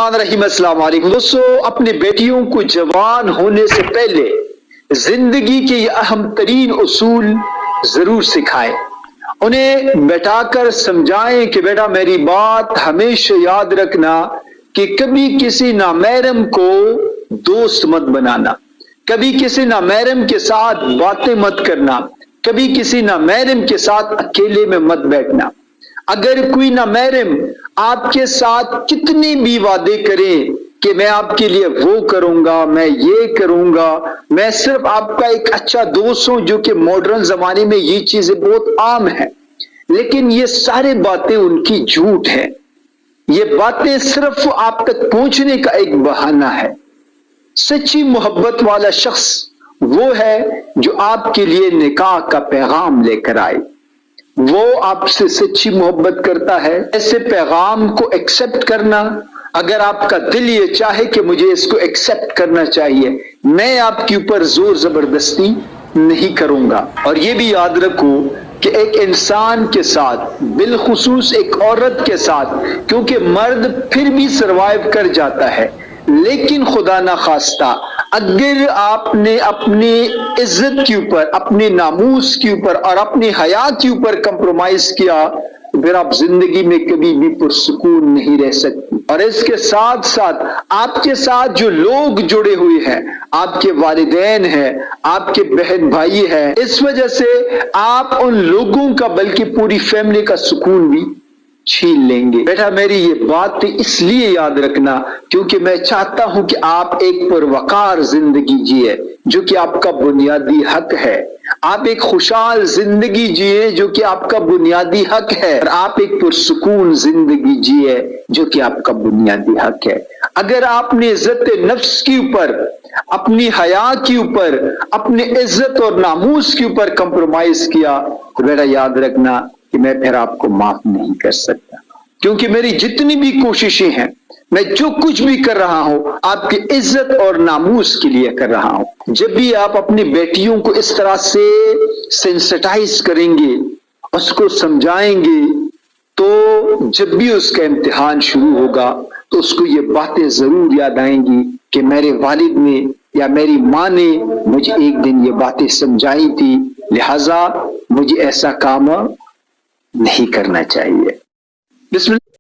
अस्सलाम वालेकुम दोस्तों, अपनी बेटियों को जवान होने से पहले जिंदगी के ये अहम तरीन उसूल जरूर सिखाएं। उन्हें बैठाकर समझाएं कि बेटा मेरी बात हमेशा याद रखना कि कभी किसी नामहरम को दोस्त मत बनाना, कभी किसी नामहरम के साथ बातें मत करना, कभी किसी नामहरम के साथ अकेले में मत बैठना। अगर कोई नामहरम आपके साथ कितने भी वादे करें कि मैं आपके लिए वो करूंगा, मैं ये करूंगा, मैं सिर्फ आपका एक अच्छा दोस्त हूं, जो कि मॉडर्न जमाने में ये चीजें बहुत आम है, लेकिन ये सारी बातें उनकी झूठ है। ये बातें सिर्फ आप तक पहुंचने का एक बहाना है। सच्ची मोहब्बत वाला शख्स वो है जो आपके लिए निकाह का पैगाम लेकर आए। वो आपसे सच्ची मोहब्बत करता है। ऐसे पैगाम को एक्सेप्ट करना, अगर आपका दिल ये चाहे कि मुझे इसको एक्सेप्ट करना चाहिए, मैं आपके ऊपर जोर जबरदस्ती नहीं करूंगा। और ये भी याद रखो कि एक इंसान के साथ, बिलखुसूस एक औरत के साथ, क्योंकि मर्द फिर भी सरवाइव कर जाता है, लेकिन खुदा ना खास्ता अगर आपने अपनी इज्जत के ऊपर, अपने नामूस के ऊपर और अपनी हया के ऊपर कंप्रोमाइज किया, फिर आप जिंदगी में कभी भी पुरसुकून नहीं रह सकते। और इसके साथ साथ आपके साथ जो लोग जुड़े हुए हैं, आपके वालिदैन हैं, आपके बहन भाई हैं, इस वजह से आप उन लोगों का बल्कि पूरी फैमिली का सुकून भी छीन लेंगे। बेटा मेरी ये बात इसलिए याद रखना क्योंकि मैं चाहता हूं कि आप एक पुरवकार जिंदगी जिए, जो कि आपका बुनियादी हक है। आप एक खुशहाल जिंदगी जिए, जो कि आपका बुनियादी हक है। और आप एक पुरसुकून जिंदगी जिए, जो कि आपका बुनियादी हक है। अगर आपने इज्जत नफ्स के ऊपर, अपनी हया के ऊपर, अपनी इज्जत और नामूस के ऊपर कंप्रोमाइज किया, तो बेटा याद रखना कि मैं फिर आपको माफ नहीं कर सकता, क्योंकि मेरी जितनी भी कोशिशें हैं, मैं जो कुछ भी कर रहा हूं, आपकी इज्जत और नामूस के लिए कर रहा हूं। जब भी आप अपनी बेटियों को इस तरह से सेंसिटाइज करेंगे, उसको समझाएंगे, तो जब भी उसका इम्तिहान शुरू होगा तो उसको ये बातें जरूर याद आएंगी कि मेरे वालिद ने या मेरी माँ ने मुझे एक दिन ये बातें समझाई थी, लिहाजा मुझे ऐसा काम नहीं करना चाहिए। बिस्मिल्लाह।